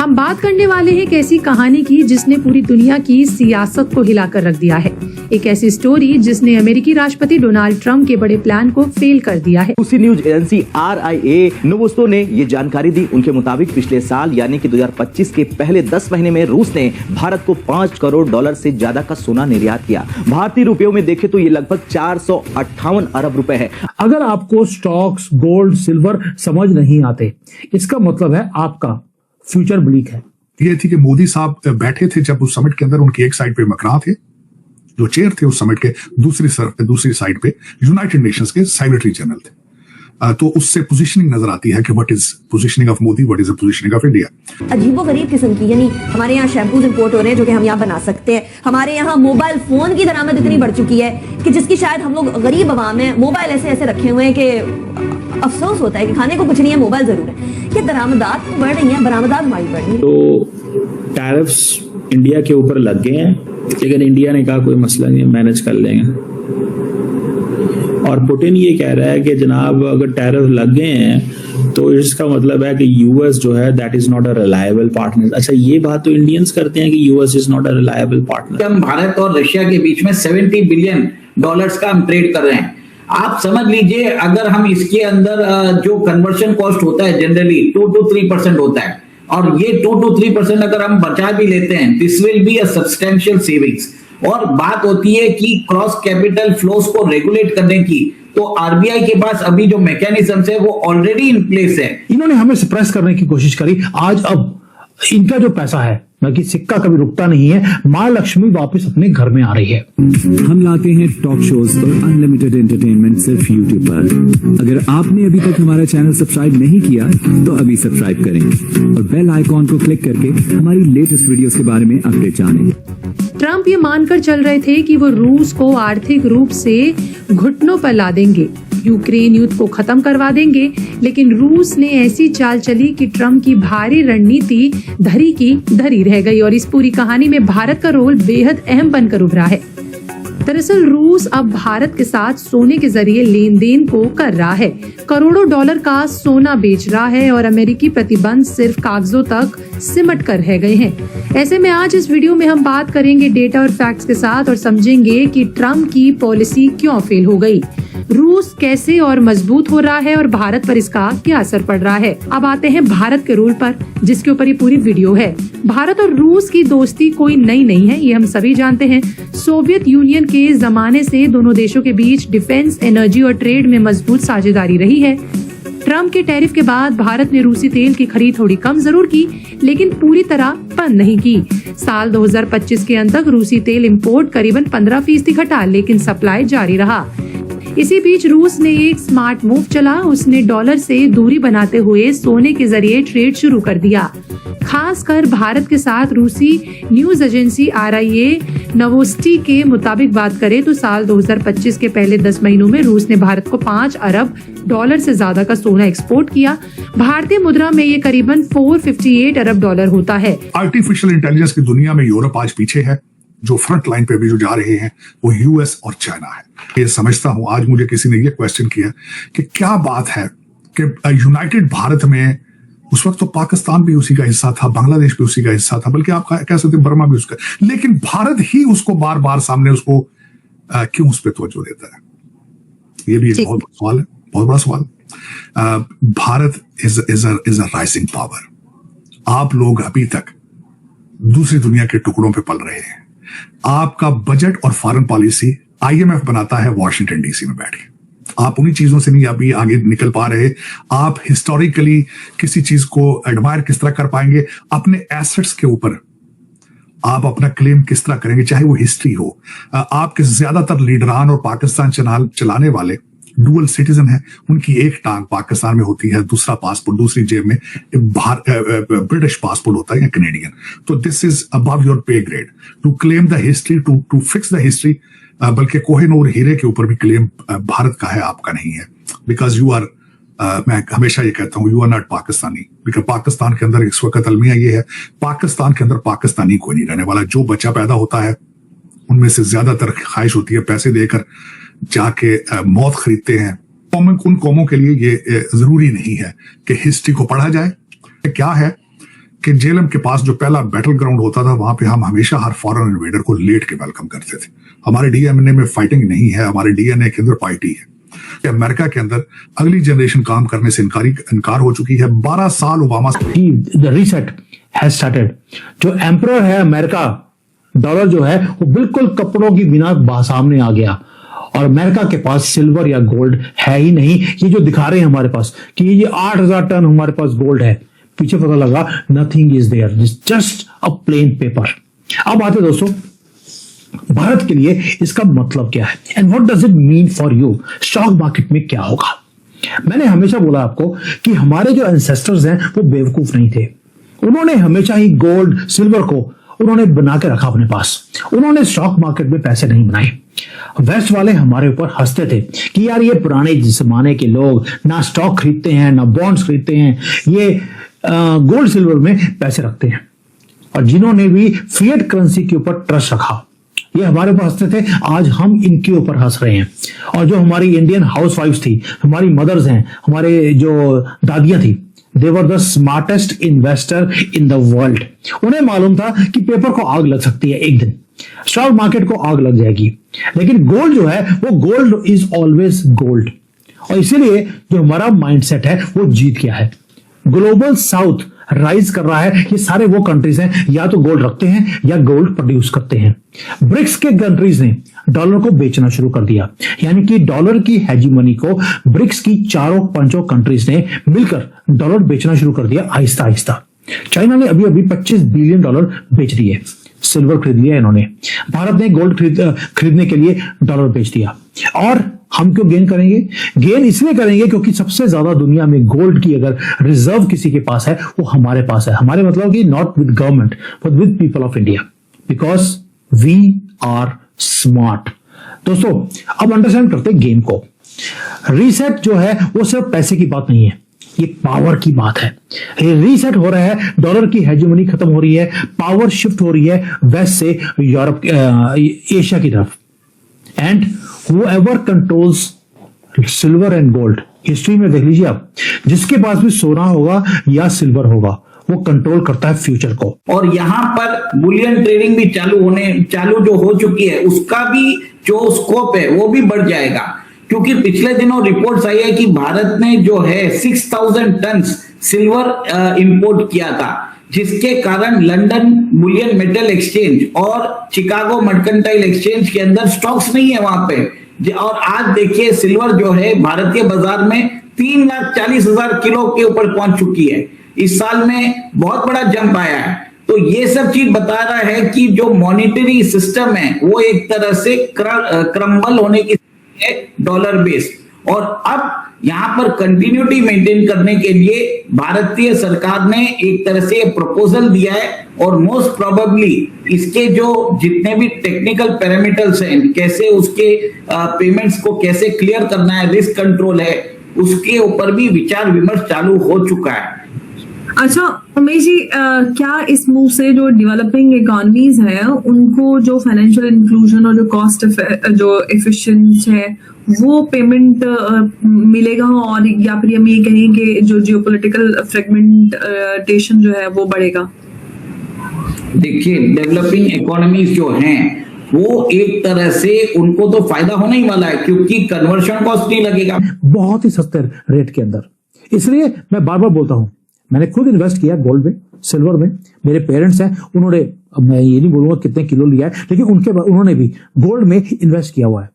हम बात करने वाले हैं एक ऐसी कहानी की जिसने पूरी दुनिया की सियासत को हिलाकर रख दिया है। एक ऐसी स्टोरी जिसने अमेरिकी राष्ट्रपति डोनाल्ड ट्रंप के बड़े प्लान को फेल कर दिया है। रूसी न्यूज एजेंसी RIA नोवोस्टो ने ये जानकारी दी। उनके मुताबिक पिछले साल यानी कि 2025 के पहले 10 महीने में रूस ने भारत को $5 करोड़ से ज्यादा का सोना निर्यात किया। भारतीय रुपयों में देखें तो ये लगभग 458 अरब रुपए है। अगर आपको स्टॉक्स, गोल्ड, सिल्वर समझ नहीं आते, इसका मतलब है आपका फ्यूचर ब्लीक है। ये थी कि मोदी साहब बैठे थे जब उस समिट के अंदर, उनकी एक साइड पे मैक्रोन थे जो चेयर थे उस समिट के, दूसरी साइड पे यूनाइटेड नेशंस के सेक्रेटरी जनरल थे। तो उससे पोजीशनिंग नजर आती है कि what is positioning of Modi, what is the positioning of India. अजीबोगरीब किस्म की, यानी हमारे यहाँ शैम्पूज इंपोर्ट हो रहे हैं जो कि हम यहाँ बना सकते हैं। हमारे यहाँ मोबाइल फोन की दरामद इतनी बढ़ चुकी है कि जिसकी शायद हम लोग गरीब अवाम है, मोबाइल ऐसे ऐसे रखे हुए हैं कि अफसोस होता है कि खाने को कुछ नहीं है, मोबाइल जरूर है। ये दरामदात तो बढ़ रही है, बरामदात हमारी बढ़ रही है। तो टैरिफ्स इंडिया के ऊपर लग गए हैं, लेकिन इंडिया ने कहा कोई मसला नहीं है, मैनेज कर लेंगे। और पुतिन ये कह रहा है कि जनाब अगर टैरिफ लग गए हैं तो इसका मतलब है कि यूएस जो है that is not a reliable partner. अच्छा, ये बात तो इंडियंस करते हैं कि US is not a reliable partner. हम भारत और रशिया के बीच में $70 बिलियन का हम ट्रेड कर रहे हैं। आप समझ लीजिए अगर हम इसके अंदर जो कन्वर्शन कॉस्ट होता है जनरली 2 to 3% होता है, और ये 2 to 3% अगर हम बचा भी लेते हैं, this will be a substantial savings. और बात होती है कि क्रॉस कैपिटल फ्लोस को रेगुलेट करने की, तो आरबीआई के पास अभी जो मैकेनिज्म्स है वो ऑलरेडी इन प्लेस है। इन्होंने हमें सप्रेस करने की कोशिश करी। आज अब इनका जो पैसा है, बाकी सिक्का कभी रुकता नहीं है। मां लक्ष्मी वापस अपने घर में आ रही है। हम लाते हैं टॉक शोज और अनलिमिटेड एंटरटेनमेंट सिर्फ यूट्यूब पर। अगर आपने अभी तक हमारा चैनल सब्सक्राइब नहीं किया तो अभी सब्सक्राइब करें और बेल आइकॉन को क्लिक करके हमारी लेटेस्ट वीडियोस के बारे में अपडेट जानें। ट्रंप ये मानकर चल रहे थे कि वो रूस को आर्थिक रूप से घुटनों पर ला देंगे, यूक्रेन युद्ध को खत्म करवा देंगे, लेकिन रूस ने ऐसी चाल चली कि ट्रंप की भारी रणनीति धरी की धरी रह गई और इस पूरी कहानी में भारत का रोल बेहद अहम बनकर उभरा है। दरअसल रूस अब भारत के साथ सोने के जरिए लेन देन को कर रहा है, करोड़ों डॉलर का सोना बेच रहा है और अमेरिकी प्रतिबंध सिर्फ कागजों तक सिमट कर रह गए हैं। ऐसे में आज इस वीडियो में हम बात करेंगे डेटा और फैक्ट्स के साथ और समझेंगे कि ट्रंप की पॉलिसी क्यों फेल हो गई, रूस कैसे और मजबूत हो रहा है और भारत पर इसका क्या असर पड़ रहा है। अब आते हैं भारत के रोल पर, जिसके ऊपर ये पूरी वीडियो है। भारत और रूस की दोस्ती कोई नई नहीं है, ये हम सभी जानते हैं। सोवियत यूनियन के जमाने से दोनों देशों के बीच डिफेंस, एनर्जी और ट्रेड में मजबूत साझेदारी रही है। ट्रंप के टैरिफ के बाद भारत ने रूसी तेल की खरीद थोड़ी कम जरूर की, लेकिन पूरी तरह बंद नहीं की। साल 2025 के अंत तक रूसी तेल इंपोर्ट करीबन 15% घटा, लेकिन सप्लाई जारी रहा। इसी बीच रूस ने एक स्मार्ट मूव चला, उसने डॉलर से दूरी बनाते हुए सोने के जरिए ट्रेड शुरू कर दिया। खासकर भारत के साथ रूसी न्यूज एजेंसी RIA नोवोस्टी के मुताबिक बात करें तो साल 2025 के पहले 10 महीनों में रूस ने भारत को $5 अरब से ज्यादा का सोना एक्सपोर्ट किया। भारतीय मुद्रा में ये करीबन $458 अरब होता है। आर्टिफिशियल इंटेलिजेंस की दुनिया में यूरोप आज पीछे है। जो फ्रंट लाइन पे भी जो जा रहे हैं वो यूएस और चाइना है। ये समझता हूं, आज मुझे किसी ने ये क्वेश्चन किया कि क्या बात है कि यूनाइटेड भारत में उस वक्त तो पाकिस्तान भी उसी का हिस्सा था, बांग्लादेश भी उसी का हिस्सा था, बल्कि आप कह सकते बर्मा भी उसका, लेकिन भारत ही उसको बार बार सामने उसको क्यों उस पर तवज्जो देता है? ये भी एक बहुत बड़ा सवाल है, बहुत बड़ा सवाल। Bharat is a rising power. आप लोग अभी तक दूसरी दुनिया के टुकड़ों पे पल रहे हैं। आपका बजट और फॉरेन पॉलिसी IMF बनाता है वॉशिंगटन DC में बैठ के। आप उन्हीं चीजों से नहीं अभी आगे निकल पा रहे। आप हिस्टोरिकली किसी चीज को एडमायर किस तरह कर पाएंगे, अपने एसेट्स के ऊपर आप अपना क्लेम किस तरह करेंगे, चाहे वो हिस्ट्री हो। आपके ज्यादातर लीडरान और पाकिस्तान चलाने वाले डुअल सिटीजन है, उनकी एक टांग पाकिस्तान में होती है, दूसरा पासपोर्ट दूसरी जेब में ब्रिटिश पासपोर्ट होता है या कैनेडियन। तो this is above your pay grade to claim the history, to fix the history. बल्कि कोहिनूर हीरे के ऊपर भी क्लेम भारत का है, आपका नहीं है। बिकॉज यू आर, मैं हमेशा ये कहता हूं, you are not Pakistani. Because Pakistan के अंदर इस वक्त अलमिया ये है, पाकिस्तान के अंदर पाकिस्तानी कोई नहीं रहने वाला। जो बच्चा पैदा होता है उनमें से ज्यादातर ख्वाहिश होती है पैसे देकर जाके मौत खरीदते हैं। उन कौमों के लिए ये जरूरी नहीं है कि हिस्ट्री को पढ़ा जाए। क्या है कि जेलम के पास जो पहला बैटल ग्राउंड होता था, वहां पे हम हमेशा हर फॉरेन इन्वेडर को लेट के वेलकम करते थे। हमारे डीएनए में फाइटिंग नहीं है, हमारे डीएनए के अंदर पार्टी है। अमेरिका के अंदर अगली जनरेशन काम करने से इनकार हो चुकी है। 12 साल Obama the reset has started. जो एम्परर है अमेरिका, डॉलर जो है वो बिल्कुल कपड़ों की बिना सामने आ गया, और अमेरिका के पास सिल्वर या गोल्ड है ही नहीं। ये जो दिखा रहे हैं हमारे पास कि ये 8,000 टन हमारे पास गोल्ड है, पीछे पता लगा nothing is there, just a plain paper. अब आते दोस्तों भारत के लिए इसका मतलब क्या है, and what does it mean for you. Stock market में क्या होगा। मैंने हमेशा बोला आपको कि हमारे जो एंसेस्टर्स हैं वो बेवकूफ नहीं थे। उन्होंने हमेशा ही गोल्ड सिल्वर को उन्होंने बना के रखा अपने पास। उन्होंने स्टॉक मार्केट में पैसे नहीं बनाए। वेस्ट वाले हमारे ऊपर हंसते थे कि यार ये पुराने जमाने के लोग ना स्टॉक खरीदते हैं ना बॉन्ड्स खरीदते हैं, ये गोल्ड सिल्वर में पैसे रखते हैं। और जिन्होंने भी फिएट करेंसी के ऊपर ट्रस्ट रखा, ये हमारे ऊपर हंसते थे, आज हम इनके ऊपर हंस रहे हैं। और जो हमारी इंडियन हाउसवाइफ्स थी, हमारी मदर्स हैं, हमारे जो दादियां थी, they were the smartest investor in the world. उन्हें मालूम था कि पेपर को आग लग सकती है एक दिन, स्टॉक मार्केट को आग लग जाएगी, लेकिन गोल्ड जो है वो गोल्ड इज ऑलवेज गोल्ड। और इसीलिए जो हमारा माइंडसेट है वो जीत गया है। ग्लोबल साउथ राइज कर रहा है। ये सारे वो कंट्रीज हैं या तो गोल्ड रखते हैं या गोल्ड प्रोड्यूस करते हैं। ब्रिक्स के कंट्रीज ने डॉलर को बेचना शुरू कर दिया, यानी कि डॉलर की हेजीमनी को ब्रिक्स की चारों पांचों कंट्रीज ने मिलकर डॉलर बेचना शुरू कर दिया आहिस्ता आहिस्ता। चाइना ने अभी 25 बिलियन डॉलर बेच दिए, सिल्वर खरीद लिया इन्होंने। भारत ने गोल्ड खरीदने के लिए डॉलर बेच दिया। और हम क्यों गेन करेंगे? गेन इसलिए करेंगे क्योंकि सबसे ज्यादा दुनिया में गोल्ड की अगर रिजर्व किसी के पास है वो हमारे पास है। हमारे मतलब कि not with government but with people of India, because we are smart. दोस्तों अब अंडरस्टैंड करते हैं गेम को। रीसेट जो है वो सिर्फ पैसे की बात नहीं है, ये पावर की बात है। ये रीसेट हो रहा है, डॉलर की हेजेमनी खत्म हो रही है, पावर शिफ्ट हो रही है वेस्ट से यूरोप एशिया की तरफ। And whoever controls silver and gold, history में देख लीजिए आप, जिसके पास भी सोना होगा या सिल्वर होगा वो कंट्रोल करता है फ्यूचर को। और यहाँ पर बुलियन ट्रेडिंग भी चालू जो हो चुकी है, उसका भी जो स्कोप है वो भी बढ़ जाएगा। क्योंकि पिछले दिनों रिपोर्ट्स आई है कि भारत ने जो है 6,000 टन सिल्वर इंपोर्ट किया था, जिसके कारण लंदन बुलियन मेटल एक्सचेंज और चिकागो मर्केंटाइल एक्सचेंज के अंदर स्टॉक्स नहीं है वहां पे। और आज देखिए सिल्वर जो है भारतीय बाजार में 3,40,000 किलो के ऊपर पहुंच चुकी है। इस साल में बहुत बड़ा जंप आया है। तो ये सब चीज बता रहा है कि जो मॉनेटरी सिस्टम है वो एक तरह से क्रम्बल होने की डॉलर बेस। और अब यहां पर कंटिन्यूटी मेंटेन करने के लिए भारतीय सरकार ने एक तरह से प्रपोजल दिया है, और मोस्ट प्रोबेबली इसके जो जितने भी टेक्निकल पैरामीटर्स हैं, कैसे उसके पेमेंट्स को कैसे क्लियर करना है, रिस्क कंट्रोल है, उसके ऊपर भी विचार विमर्श चालू हो चुका है। अच्छा उमेश जी, क्या इस मूव से जो डेवलपिंग इकोनॉमीज है उनको जो फाइनेंशियल इंक्लूजन और जो कॉस्ट जो एफिशिएंट है वो पेमेंट मिलेगा, और या फिर हम ये कहें कि जो जियोपॉलिटिकल फ्रेगमेंटेशन जो है वो बढ़ेगा? देखिए डेवलपिंग इकोनॉमीज जो हैं वो एक तरह से उनको तो फायदा होने ही वाला है, क्योंकि कन्वर्शन कॉस्ट नहीं लगेगा बहुत ही सस्ते रेट के अंदर। इसलिए मैं बार बार बोलता हूं, मैंने खुद इन्वेस्ट किया गोल्ड में, सिल्वर में। मेरे पेरेंट्स हैं, उन्होंने, मैं ये नहीं बोलूंगा कितने किलो लिया है, लेकिन उन्होंने भी गोल्ड में इन्वेस्ट किया हुआ है।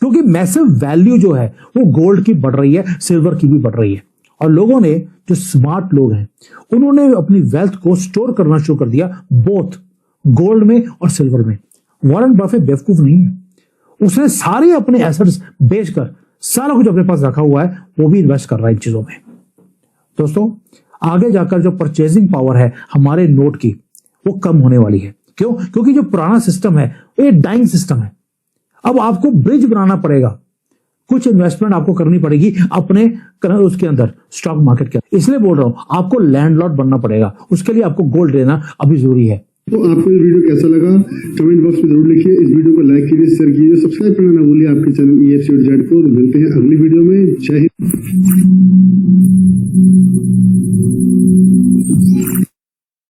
क्योंकि मैसिव वैल्यू जो है वो गोल्ड की बढ़ रही है, सिल्वर की भी बढ़ रही है। और लोगों ने, जो स्मार्ट लोग हैं, उन्होंने अपनी वेल्थ को स्टोर करना शुरू कर दिया बोथ गोल्ड में और सिल्वर में। वॉरेन बफेट बेवकूफ नहीं है, उसने सारे अपने एसेट्स बेचकर सारा कुछ अपने पास रखा हुआ है, वो भी इन्वेस्ट कर रहा है इन चीजों में। दोस्तों आगे जाकर जो परचेजिंग पावर है हमारे नोट की वो कम होने वाली है। क्यों? क्योंकि जो पुराना सिस्टम है ये डाइंग सिस्टम है। अब आपको ब्रिज बनाना पड़ेगा, कुछ इन्वेस्टमेंट आपको करनी पड़ेगी अपने उसके अंदर, स्टॉक मार्केट के अंदर। इसलिए बोल रहा हूं आपको लैंडलॉर्ड बनना पड़ेगा, उसके लिए आपको गोल्ड लेना अभी जरूरी है। तो आपको ये वीडियो कैसा लगा कमेंट बॉक्स में जरूर लिखिए। इस वीडियो को लाइक कीजिए, शेयर कीजिए, सब्सक्राइब करना ना भूलिए आपके चैनल EFC.Z को। मिलते हैं अगली वीडियो में। जय हिंद।